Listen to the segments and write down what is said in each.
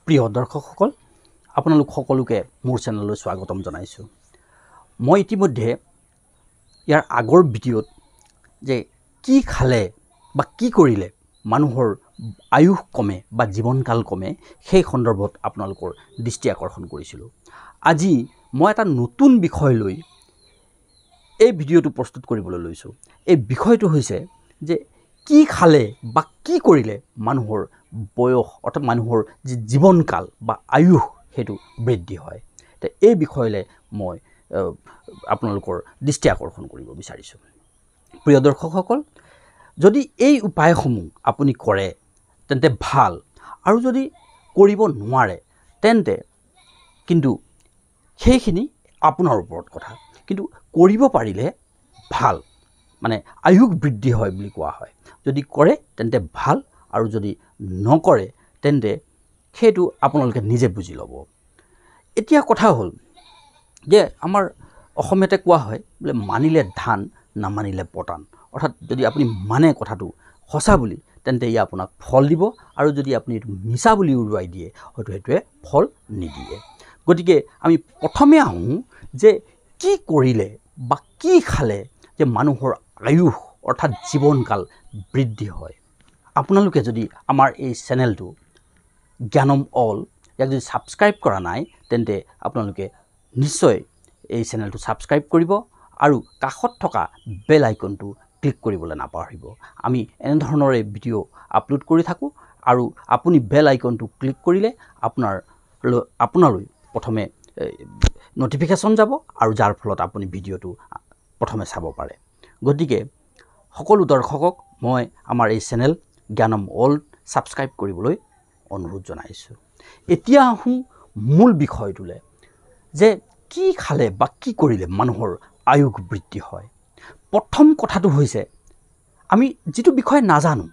প্ৰিয় দৰ্শকসকল আপোনালোক সকলোকে মোৰ চেনেললৈ স্বাগতম জনাইছোঁ। মই ইতিমধ্যে ইয়াৰ আগৰ ভিডিঅ'ত যে কি খালে বা কি কৰিলে মানুহৰ আয়ুস কমে বা জীৱনকাল কমে সেই সন্দৰ্ভত আপোনালোকৰ দৃষ্টি আকৰ্ষণ কৰিছিলোঁ। আজি মই এটা নতুন বিষয় লৈ এই ভিডিঅ'টো প্ৰস্তুত কৰিবলৈ লৈছোঁ। এই বিষয়টো হৈছে যে কি খালে বা কি কৰিলে মানুহৰ বয়স অৰ্থাৎ মানুহৰ যি জীৱনকাল বা আয়ুস সেইটো বৃদ্ধি হয়। তো এই বিষয়লৈ মই আপোনালোকৰ দৃষ্টি আকৰ্ষণ কৰিব বিচাৰিছোঁ। প্ৰিয় দৰ্শকসকল, যদি এই উপায়সমূহ আপুনি কৰে তেন্তে ভাল, আৰু যদি কৰিব নোৱাৰে তেন্তে কিন্তু সেইখিনি আপোনাৰ ওপৰত কথা। কিন্তু কৰিব পাৰিলে ভাল, মানে আয়ুস বৃদ্ধি হয় বুলি কোৱা হয়। যদি কৰে তেন্তে ভাল, আৰু যদি নকৰে তেন্তে সেইটো আপোনালোকে নিজে বুজি ল'ব। এতিয়া কথা হ'ল যে আমাৰ অসমীয়াতে কোৱা হয় বোলে মানিলে ধান নামানিলে পতান। অৰ্থাৎ যদি আপুনি মানে কথাটো সঁচা বুলি তেন্তে ই আপোনাক ফল দিব, আৰু যদি আপুনি এইটো মিছা বুলি উৰুৱাই দিয়ে হয়তো সেইটোৱে ফল নিদিয়ে। গতিকে আমি প্ৰথমে আহোঁ যে কি কৰিলে বা কি খালে যে মানুহৰ আয়ুস অৰ্থাৎ জীৱনকাল বৃদ্ধি হয়। আপোনালোকে যদি আমাৰ এই চেনেলটো জ্ঞানম অল ইয়াক যদি ছাবস্ক্ৰাইব কৰা নাই তেন্তে আপোনালোকে নিশ্চয় এই চেনেলটো ছাবস্ক্ৰাইব কৰিব, আৰু কাষত থকা বেল আইকনটো ক্লিক কৰিবলৈ নাপাহৰিব। আমি এনেধৰণৰে ভিডিঅ' আপলোড কৰি থাকোঁ, আৰু আপুনি বেল আইকনটো ক্লিক কৰিলে আপোনালৈ প্ৰথমে নটিফিকেশ্যন যাব, আৰু যাৰ ফলত আপুনি ভিডিঅ'টো প্ৰথমে চাব পাৰে। গতিকে সকলো দৰ্শকক মই আমাৰ এই চেনেল জ্ঞানম অল ছাবস্ক্ৰাইব কৰিবলৈ অনুৰোধ জনাইছোঁ। এতিয়া আহোঁ মূল বিষয়টোলৈ, যে কি খালে বা কি কৰিলে মানুহৰ আয়ুস বৃদ্ধি হয়। প্ৰথম কথাটো হৈছে আমি যিটো বিষয় নাজানো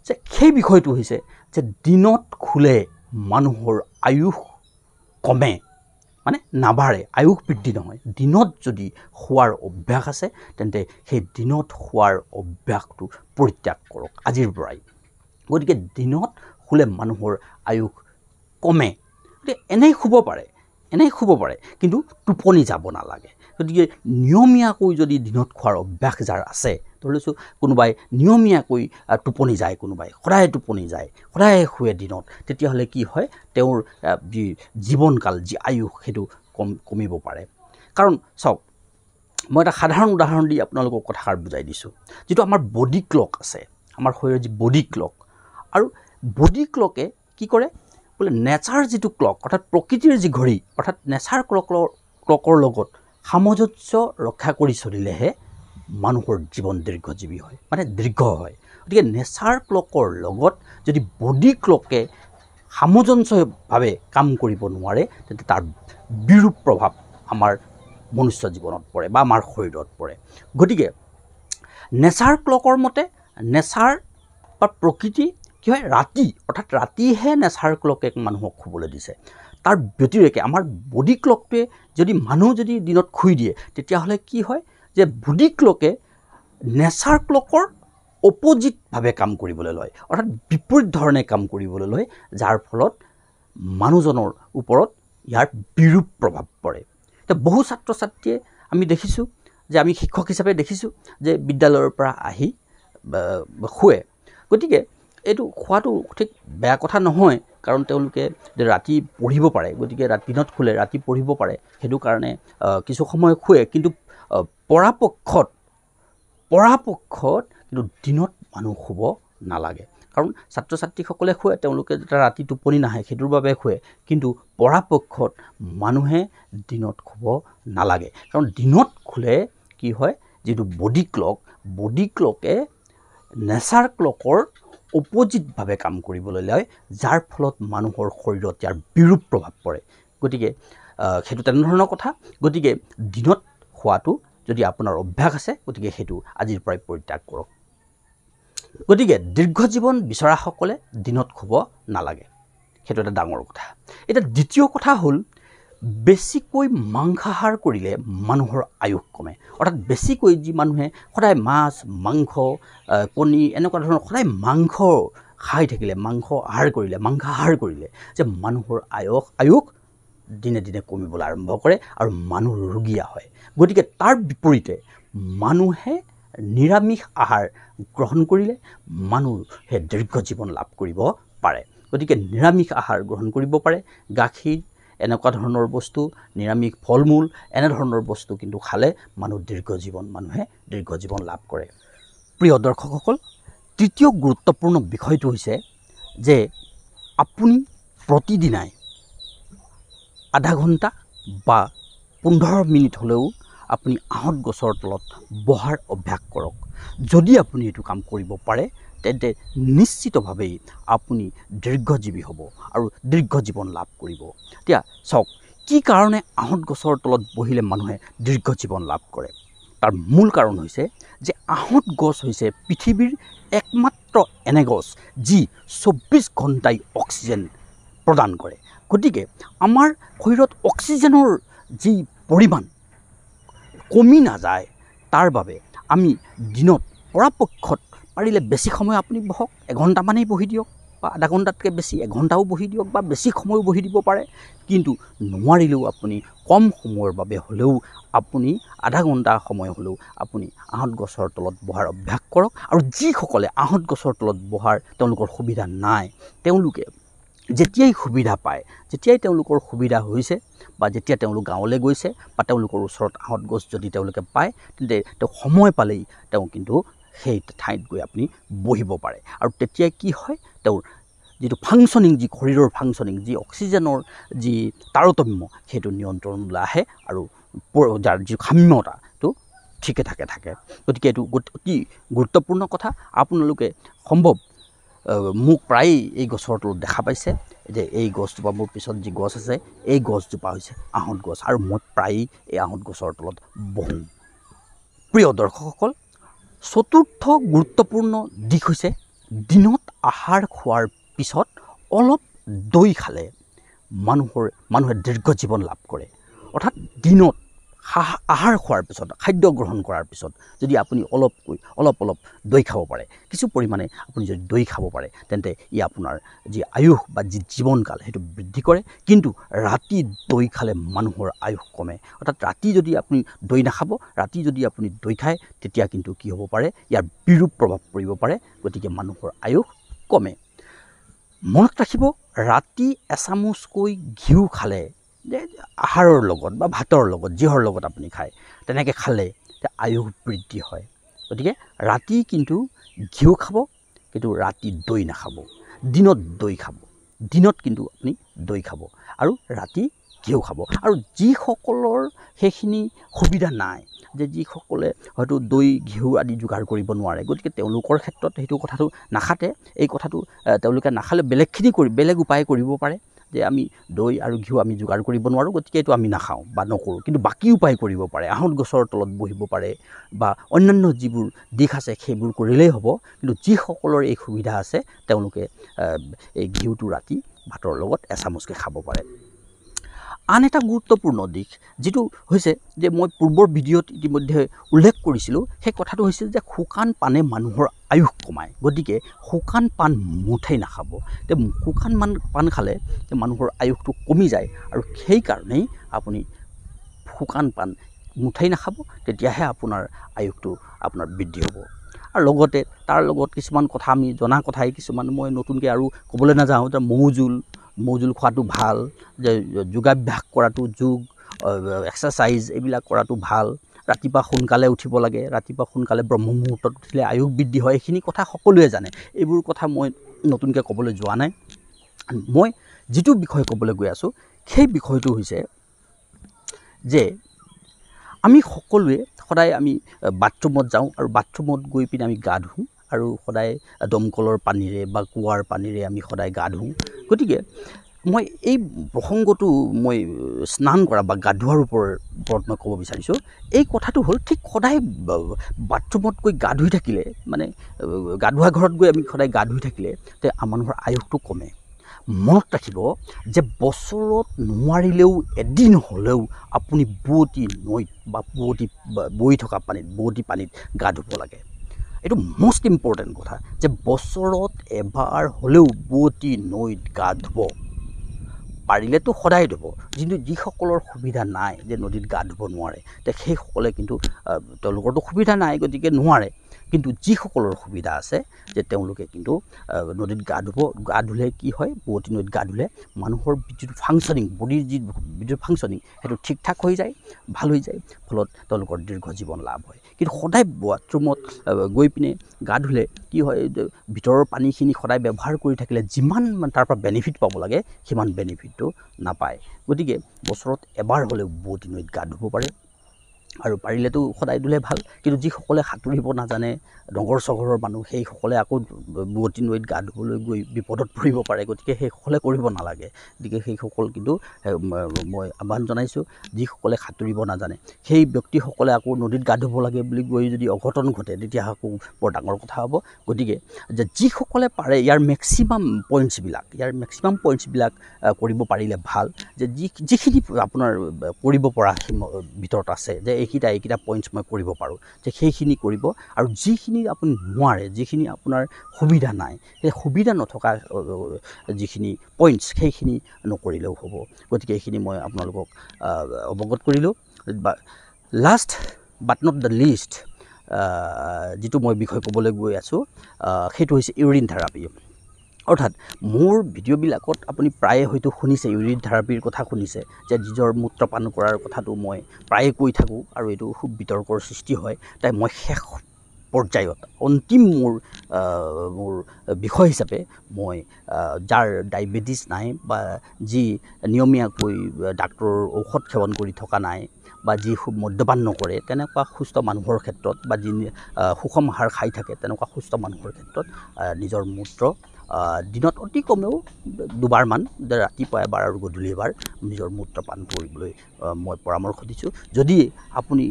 যে সেই বিষয়টো হৈছে যে দিনত শুলে মানুহৰ আয়ুস কমে, মানে নাবাঢ়ে, আয়ুস বৃদ্ধি নহয়। দিনত যদি শোৱাৰ অভ্যাস আছে তেন্তে সেই দিনত শোৱাৰ অভ্যাসটো পৰিত্যাগ কৰক আজিৰ পৰাই। গতিকে দিনত শুলে মানুহৰ আয়ুস কমে। গতিকে এনেই শুব পাৰে, কিন্তু টোপনি যাব নালাগে। গতিকে নিয়মীয়াকৈ যদি দিনত খোৱাৰ অভ্যাস যাৰ আছে, ধৰি লৈছোঁ কোনোবাই নিয়মীয়াকৈ টোপনি যায়, কোনোবাই সদায় টোপনি যায়, সদায় শুৱে দিনত, তেতিয়াহ'লে কি হয়, তেওঁৰ যি জীৱনকাল যি আয়ুস সেইটো কমিব পাৰে। কাৰণ চাওক, মই এটা সাধাৰণ উদাহৰণ দি আপোনালোকক কথাষাৰ বুজাই দিছোঁ। যিটো আমাৰ বডি ক্লক আছে, আমাৰ শৰীৰৰ যি বডি ক্লক, আৰু বডি ক্লকে কি কৰে বোলে নেচাৰ যিটো ক্লক অৰ্থাৎ প্ৰকৃতিৰ যি ঘড়ী অৰ্থাৎ নেচাৰ ক্লকৰ লগত সামঞ্জস্য ৰক্ষা কৰি চলিলেহে মানুহৰ জীৱন দীৰ্ঘজীৱী হয়, মানে দীৰ্ঘ হয়। গতিকে নেচাৰ ক্লকৰ লগত যদি বডি ক্লকে সামঞ্জস্যভাৱে কাম কৰিব নোৱাৰে তেন্তে তাৰ বিৰূপ প্ৰভাৱ আমাৰ মনুষ্য জীৱনত পৰে বা আমাৰ শৰীৰত পৰে। গতিকে নেচাৰ ক্লকৰ মতে নেচাৰ বা প্ৰকৃতি কি হয়, ৰাতি অৰ্থাৎ ৰাতিহে নেচাৰ ক্লকে মানুহক শুবলৈ দিছে। তাৰ ব্যতিৰেকে আমাৰ বডি ক্লকটোৱে যদি মানুহ যদি দিনত শুই দিয়ে তেতিয়াহ'লে কি হয় যে বডি ক্লকে নেচাৰ ক্লকৰ অপজিটভাৱে কাম কৰিবলৈ লয়, অৰ্থাৎ বিপৰীত ধৰণে কাম কৰিবলৈ লয়, যাৰ ফলত মানুহজনৰ ওপৰত ইয়াৰ বিৰূপ প্ৰভাৱ পৰে। এতিয়া বহু ছাত্ৰ ছাত্ৰীয়ে আমি দেখিছোঁ, যে আমি শিক্ষক হিচাপে দেখিছোঁ যে বিদ্যালয়ৰ পৰা আহি শুৱে। গতিকে এইটো খোৱাটো ঠিক বেয়া কথা নহয়, কাৰণ তেওঁলোকে ৰাতি পঢ়িব পাৰে, গতিকে দিনত শুলে ৰাতি পঢ়িব পাৰে, সেইটো কাৰণে কিছু সময় শুৱে। কিন্তু পৰাপক্ষত কিন্তু দিনত মানুহ শুব নালাগে। কাৰণ ছাত্ৰ ছাত্ৰীসকলে শুৱে, তেওঁলোকে যেতিয়া ৰাতি টোপনি নাহে সেইটোৰ বাবে শুৱে, কিন্তু পৰাপক্ষত মানুহে দিনত শুব নালাগে। কাৰণ দিনত শুলে কি হয়, যিটো বডি ক্লকে নেচাৰ ক্লকৰ অপজিটভাৱে কাম কৰিবলৈ লয়, যাৰ ফলত মানুহৰ শৰীৰত ইয়াৰ বিৰূপ প্ৰভাৱ পৰে। গতিকে সেইটো তেনেধৰণৰ কথা। গতিকে দিনত শোৱাটো যদি আপোনাৰ অভ্যাস আছে, গতিকে সেইটো আজিৰ পৰাই পৰিত্যাগ কৰক। গতিকে দীৰ্ঘ জীৱন বিচৰাসকলে দিনত শুব নালাগে, সেইটো এটা ডাঙৰ কথা। এতিয়া দ্বিতীয় কথা হ'ল, বেছিকৈ মাংসাহাৰ কৰিলে মানুহৰ আয়ুস কমে। অৰ্থাৎ বেছিকৈ যি মানুহে সদায় মাছ মাংস কণী এনেকুৱা ধৰণৰ সদায় মাংস খাই থাকিলে, মাংস আহাৰ কৰিলে, মাংসাহাৰ কৰিলে যে মানুহৰ আয়ুস দিনে দিনে কমিবলৈ আৰম্ভ কৰে আৰু মানুহ ৰোগীয়া হয়। গতিকে তাৰ বিপৰীতে মানুহে নিৰামিষ আহাৰ গ্ৰহণ কৰিলে মানুহে দীৰ্ঘ জীৱন লাভ কৰিব পাৰে। গতিকে নিৰামিষ আহাৰ গ্ৰহণ কৰিব পাৰে। গাখীৰ এনেকুৱা ধৰণৰ বস্তু, নিৰামিষ ফল মূল এনেধৰণৰ বস্তু কিন্তু খালে মানুহে দীৰ্ঘ জীৱন লাভ কৰে। প্ৰিয় দৰ্শকসকল, তৃতীয় গুৰুত্বপূৰ্ণ বিষয়টো হৈছে যে আপুনি প্ৰতিদিনাই আধা ঘণ্টা বা 15 মিনিট হ'লেও আপুনি আহঁত গছৰ তলত বহাৰ অভ্যাস কৰক। যদি আপুনি এইটো কাম কৰিব পাৰে তেন্তে নিশ্চিতভাৱেই আপুনি দীৰ্ঘজীৱী হ'ব আৰু দীৰ্ঘ জীৱন লাভ কৰিব। এতিয়া চাওক, কি কাৰণে আহঁত গছৰ তলত বহিলে মানুহে দীৰ্ঘ জীৱন লাভ কৰে? তাৰ মূল কাৰণ হৈছে যে আহঁত গছ হৈছে পৃথিৱীৰ একমাত্ৰ এনে গছ যি 24 ঘণ্টাই অক্সিজেন প্ৰদান কৰে। গতিকে আমাৰ শৰীৰত অক্সিজেনৰ যি পৰিমাণ কমি নাযায়, তাৰ বাবে আমি দিনত পৰাপক্ষত পাৰিলে বেছি সময় আপুনি বহক, এঘণ্টামানেই বহি দিয়ক বা আধা ঘণ্টাতকৈ বেছি এঘণ্টাও বহি দিয়ক বা বেছি সময়ো বহি দিব পাৰে। কিন্তু নোৱাৰিলেও আপুনি কম সময়ৰ বাবে হ'লেও আপুনি আধা ঘণ্টা সময় হ'লেও আপুনি আহঁত গছৰ তলত বহাৰ অভ্যাস কৰক। আৰু যিসকলে আহঁত গছৰ তলত বহাৰ তেওঁলোকৰ সুবিধা নাই, তেওঁলোকে যেতিয়াই সুবিধা পায়, যেতিয়াই তেওঁলোকৰ সুবিধা হৈছে বা যেতিয়া তেওঁলোক গাঁৱলৈ গৈছে বা তেওঁলোকৰ ওচৰত আহঁত গছ যদি তেওঁলোকে পায়, তেন্তে তেওঁ সময় পালেই তেওঁ কিন্তু সেই ঠাইত গৈ আপুনি বহিব পাৰে। আৰু তেতিয়া কি হয়, তেওঁৰ যিটো ফাংচনিং, যি শৰীৰৰ ফাংচনিং, যি অক্সিজেনৰ যি তাৰতম্য, সেইটো নিয়ন্ত্ৰণলৈ আহে আৰু যাৰ যি সাম্যতাটো ঠিকে থাকে। গতিকে এইটো অতি গুৰুত্বপূৰ্ণ কথা। আপোনালোকে সম্ভৱ মোক প্ৰায়েই এই গছৰ তলত দেখা পাইছে যে এই গছজোপা, মোৰ পিছত যি গছ আছে, এই গছজোপা হৈছে আহঁত গছ আৰু মই প্ৰায়েই এই আহঁত গছৰ তলত বহোঁ। প্ৰিয় দৰ্শকসকল, চতুৰ্থ গুৰুত্বপূৰ্ণ দিশ হৈছে দিনত আহাৰ খোৱাৰ পিছত অলপ দৈ খালে মানুহে দীৰ্ঘ জীৱন লাভ কৰে। অৰ্থাৎ দিনত আহাৰ খোৱাৰ পিছত, খাদ্য গ্ৰহণ কৰাৰ পিছত যদি আপুনি অলপ দৈ খাব পাৰে, কিছু পৰিমাণে আপুনি যদি দৈ খাব পাৰে, তেন্তে ই আপোনাৰ যি আয়ুস বা যি জীৱনকাল সেইটো বৃদ্ধি কৰে। কিন্তু ৰাতি দৈ খালে মানুহৰ আয়ুস কমে। অৰ্থাৎ ৰাতি যদি আপুনি দৈ নাখাব, ৰাতি যদি আপুনি দৈ খায়, তেতিয়া কিন্তু কি হ'ব পাৰে, ইয়াৰ বিৰূপ প্ৰভাৱ পৰিব পাৰে। গতিকে মানুহৰ আয়ুস কমে। মনত ৰাখিব, ৰাতি এচামুচকৈ ঘিউ খালে, যে আহাৰৰ লগত বা ভাতৰ লগত, যিহৰ লগত আপুনি খায়, তেনেকৈ খালে আয়ুস বৃদ্ধি হয়। গতিকে ৰাতি কিন্তু ঘিউ খাব, কিন্তু ৰাতি দৈ নাখাব। দিনত দৈ খাব, দিনত কিন্তু আপুনি দৈ খাব আৰু ৰাতি ঘিউ খাব। আৰু যিসকলৰ সেইখিনি সুবিধা নাই, যে যিসকলে হয়তো দৈ ঘিউ আদি যোগাৰ কৰিব নোৱাৰে, গতিকে তেওঁলোকৰ ক্ষেত্ৰত সেইটো কথাটো নাখাতে। এই কথাটো তেওঁলোকে নাখালে বেলেগ উপায় কৰিব পাৰে, যে আমি দৈ আৰু ঘিউ আমি যোগাৰ কৰিব নোৱাৰোঁ, গতিকে এইটো আমি নাখাওঁ বা নকৰোঁ। কিন্তু বাকী উপায় কৰিব পাৰে, আহঁত গছৰ তলত বহিব পাৰে বা অন্যান্য যিবোৰ দিশ আছে সেইবোৰ কৰিলেই হ'ব। কিন্তু যিসকলৰ এই সুবিধা আছে, তেওঁলোকে এই ঘিউটো ৰাতি ভাতৰ লগত এচামুচকৈ খাব পাৰে। আন এটা গুৰুত্বপূৰ্ণ দিশ যিটো হৈছে, যে মই পূৰ্বৰ ভিডিঅ'ত ইতিমধ্যে উল্লেখ কৰিছিলোঁ, সেই কথাটো হৈছিল যে শুকান পানে মানুহৰ আয়ুস কমায়। গতিকে শুকান পাণ মুঠেই নাখাব। শুকান পাণ খালে মানুহৰ আয়ুসটো কমি যায়, আৰু সেইকাৰণেই আপুনি শুকান পাণ মুঠেই নাখাব, তেতিয়াহে আপোনাৰ আয়ুসটো বৃদ্ধি হ'ব। আৰু লগতে তাৰ লগত কিছুমান কথা আমি জনা কথাই, কিছুমান মই নতুনকৈ আৰু ক'বলৈ নাযাওঁ। যে মৌ জোল খোৱাটো ভাল, যে যোগাভ্যাস কৰাটো, এক্সাৰচাইজ এইবিলাক কৰাটো ভাল, ৰাতিপুৱা সোনকালে উঠিব লাগে, ৰাতিপুৱা সোনকালে ব্ৰহ্ম মুহূৰ্তত উঠিলে আয়ুস বৃদ্ধি হয়। এইখিনি কথা সকলোৱে জানে, এইবোৰ কথা মই নতুনকৈ ক'বলৈ যোৱা নাই। মই যিটো বিষয় ক'বলৈ গৈ আছোঁ, সেই বিষয়টো হৈছে যে আমি সকলোৱে সদায় আমি বাথৰুমত যাওঁ, আৰু বাথৰুমত গৈ পিনে আমি গা ধুওঁ, আৰু সদায় দমকলৰ পানীৰে বা কুঁৱাৰ পানীৰে আমি সদায় গা ধুওঁ। গতিকে মই এই প্ৰসংগটো মই স্নান কৰা বা গা ধোৱাৰ ওপৰত মই ক'ব বিচাৰিছোঁ। এই কথাটো হ'ল, ঠিক সদায় বাথৰুমত গৈ গা ধুই থাকিলে, মানে গা ধোৱা ঘৰত গৈ আমি সদায় গা ধুই থাকিলে মানুহৰ আয়ুসটো কমে। মনত ৰাখিব যে বছৰত নোৱাৰিলেও এদিন হ'লেও আপুনি বোৱতী নৈত বা বোৱতী বৈ থকা পানীত, বোৱতী পানীত গা ধুব লাগে। এইটো মষ্ট ইম্পৰ্টেণ্ট কথা যে বছৰত এবাৰ হ'লেও বোৱতী নৈত গা ধুব পাৰিলেতো সদায় ধুব কিন্তু যিসকলৰ সুবিধা নাই যে নদীত গা ধুব নোৱাৰে সেইসকলে কিন্তু তেওঁলোকৰতো সুবিধা নাই গতিকে নোৱাৰে কিন্তু যিসকলৰ সুবিধা আছে যে তেওঁলোকে কিন্তু নদীত গা ধুলে কি হয় বোৱতী নদীত গা ধুলে মানুহৰ যিটো ফাংচনিং বডিৰ যিটো ফাংচনিং সেইটো ঠিক ঠাক হৈ যায় ভাল হৈ যায় ফলত তেওঁলোকৰ দীৰ্ঘ জীৱন লাভ হয় কিন্তু সদায় বাথৰুমত গৈ পিনে গা ধুলে কি হয় ভিতৰৰ পানীখিনি সদায় ব্যৱহাৰ কৰি থাকিলে যিমান তাৰ পৰা বেনিফিট পাব লাগে সিমান বেনিফিটটো নাপায় গতিকে বছৰত এবাৰ হ'লেও বোৱতী নদীত গা ধুব পাৰে আৰু পাৰিলেতো সদায় ধুলে ভাল কিন্তু যিসকলে সাঁতুৰিব নাজানে নগৰ চহৰৰ মানুহ সেইসকলে আকৌ বোৱতী নদীত গা ধুবলৈ গৈ বিপদত পৰিব পাৰে গতিকে সেইসকলে কৰিব নালাগে গতিকে সেইসকল কিন্তু মই আহ্বান জনাইছোঁ যিসকলে সাঁতুৰিব নাজানে সেই ব্যক্তিসকলে আকৌ নদীত গা ধুব লাগে বুলি গৈ যদি অঘটন ঘটে তেতিয়া আকৌ বৰ ডাঙৰ কথা হ'ব গতিকে যে যিসকলে পাৰে ইয়াৰ মেক্সিমাম পইণ্টছবিলাক কৰিব পাৰিলে ভাল যে যিখিনি আপোনাৰ কৰিব পৰা ভিতৰত আছে যে এইকেইটা পইণ্টছ মই কৰিব পাৰোঁ যে সেইখিনি কৰিব আৰু যিখিনি আপুনি নোৱাৰে যিখিনি আপোনাৰ সুবিধা নাই সেই সুবিধা নথকা যিখিনি পইণ্টছ সেইখিনি নকৰিলেও হ'ব গতিকে এইখিনি মই আপোনালোকক অৱগত কৰিলোঁ last but not the least যিটো মই বিষয় ক'বলৈ গৈ আছোঁ সেইটো হৈছে ইউৰিন থেৰাপি অৰ্থাৎ মোৰ ভিডিঅ'বিলাকত আপুনি প্ৰায়ে হয়তো শুনিছে ইউৰিন থেৰাপিৰ কথা শুনিছে যে নিজৰ মূত্ৰপান কৰাৰ কথাটো মই প্ৰায়ে কৈ থাকোঁ আৰু এইটো খুব বিতৰ্কৰ সৃষ্টি হয় তাই মই শেষ পৰ্যায়ত অন্তিম মোৰ বিষয় হিচাপে মই যাৰ ডায়েবেটিছ নাই বা যি নিয়মীয়াকৈ ডাক্তৰৰ ঔষধ সেৱন কৰি থকা নাই বা যি মদ্যপান নকৰে তেনেকুৱা সুস্থ মানুহৰ ক্ষেত্ৰত বা যি সুষম আহাৰ খাই থাকে তেনেকুৱা সুস্থ মানুহৰ ক্ষেত্ৰত নিজৰ মূত্ৰ দিনত অতি কমেও দুবাৰমান ৰাতিপুৱা এবাৰ আৰু গধূলি এবাৰ নিজৰ মূত্ৰপান কৰিবলৈ মই পৰামৰ্শ দিছোঁ যদি আপুনি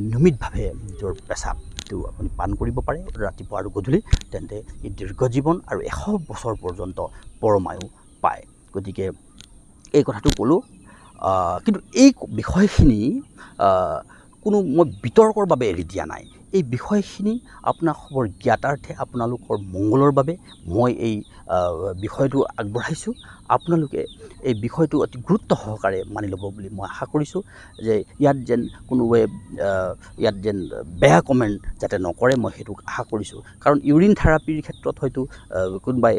নিয়মিতভাৱে নিজৰ পেচাবটো আপুনি পান কৰিব পাৰে ৰাতিপুৱা আৰু গধূলি তেন্তে ই দীৰ্ঘ জীৱন আৰু 100 বছৰ পৰ্যন্ত পৰমায়ু পায় গতিকে এই কথাটো ক'লোঁ কিন্তু এই বিষয়খিনি কোনো মই বিতৰ্কৰ বাবে এৰি দিয়া নাই এই বিষয়খিনি আপোনালোকৰ জ্ঞাতাৰ্থে আপোনালোকৰ মংগলৰ বাবে মই এই বিষয়টো আগবঢ়াইছোঁ আপোনালোকে এই বিষয়টো অতি গুৰুত্ব সহকাৰে মানি ল'ব বুলি মই আশা কৰিছোঁ যে ইয়াত যেন বেয়া কমেণ্ট যাতে নকৰে মই সেইটো আশা কৰিছোঁ কাৰণ ইউৰিন থেৰাপিৰ ক্ষেত্ৰত হয়তো কোনোবাই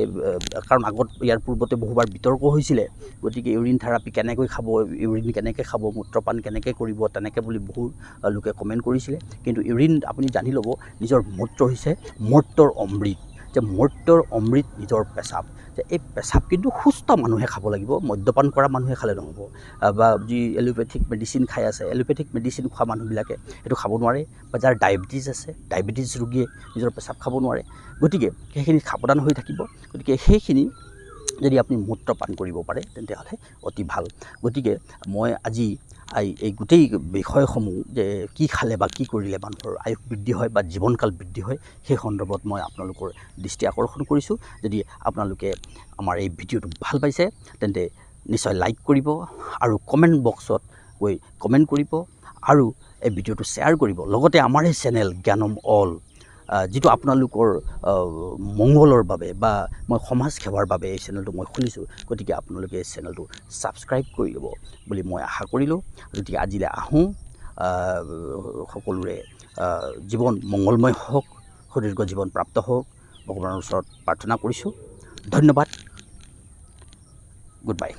কাৰণ আগত ইয়াৰ পূৰ্বতে বহুবাৰ বিতৰ্ক হৈছিলে গতিকে ইউৰিন থেৰাপি কেনেকৈ খাব ইউৰিন কেনেকৈ খাব মূত্ৰপান কেনেকৈ কৰিব তেনেকৈ বুলি বহু লোকে কমেণ্ট কৰিছিলে কিন্তু ইউৰিন আপুনি জানি ল'ব নিজৰ মূত্ৰ হৈছে মৰ্ত্যৰ অমৃত যে মৰ্ত্যৰ অমৃত নিজৰ পেচাব যে এই পেচাব কিন্তু সুস্থ মানুহে খাব লাগিব মদ্যপান কৰা মানুহে খালে নহ'ব বা যি এলোপেথিক মেডিচিন খাই আছে এলোপেথিক মেডিচিন খোৱা মানুহবিলাকে সেইটো খাব নোৱাৰে বা যাৰ ডায়েবেটিছ আছে ডায়েবেটিছ ৰোগীয়ে নিজৰ পেচাব খাব নোৱাৰে গতিকে সেইখিনি সাৱধান হৈ থাকিব গতিকে সেইখিনি যদি আপুনি মূত্ৰপান কৰিব পাৰে তেন্তেহ'লে অতি ভাল গতিকে মই আজি এই গোটেই বিষয়সমূহ যে কি খালে বা কি কৰিলে মানুহৰ আয়ুস বৃদ্ধি হয় বা জীৱনকাল বৃদ্ধি হয় সেই সন্দৰ্ভত মই আপোনালোকৰ দৃষ্টি আকৰ্ষণ কৰিছোঁ যদি আপোনালোকে আমাৰ এই ভিডিঅ'টো ভাল পাইছে তেন্তে নিশ্চয় লাইক কৰিব আৰু কমেণ্ট বক্সত গৈ কমেণ্ট কৰিব আৰু এই ভিডিঅ'টো শ্বেয়াৰ কৰিব লগতে আমাৰ এই চেনেল জ্ঞানম অল যিটো আপোনালোকৰ মংগলৰ বাবে বা মই সমাজ সেৱাৰ বাবে এই চেনেলটো মই খুলিছোঁ গতিকে আপোনালোকে এই চেনেলটো ছাবস্ক্ৰাইব কৰি ল'ব বুলি মই আশা কৰিলোঁ গতিকে আজিলৈ আহোঁ সকলোৰে জীৱন মংগলময় হওক সুদীৰ্ঘ জীৱন প্ৰাপ্ত হওক ভগৱানৰ ওচৰত প্ৰাৰ্থনা কৰিছোঁ ধন্যবাদ গুড বাই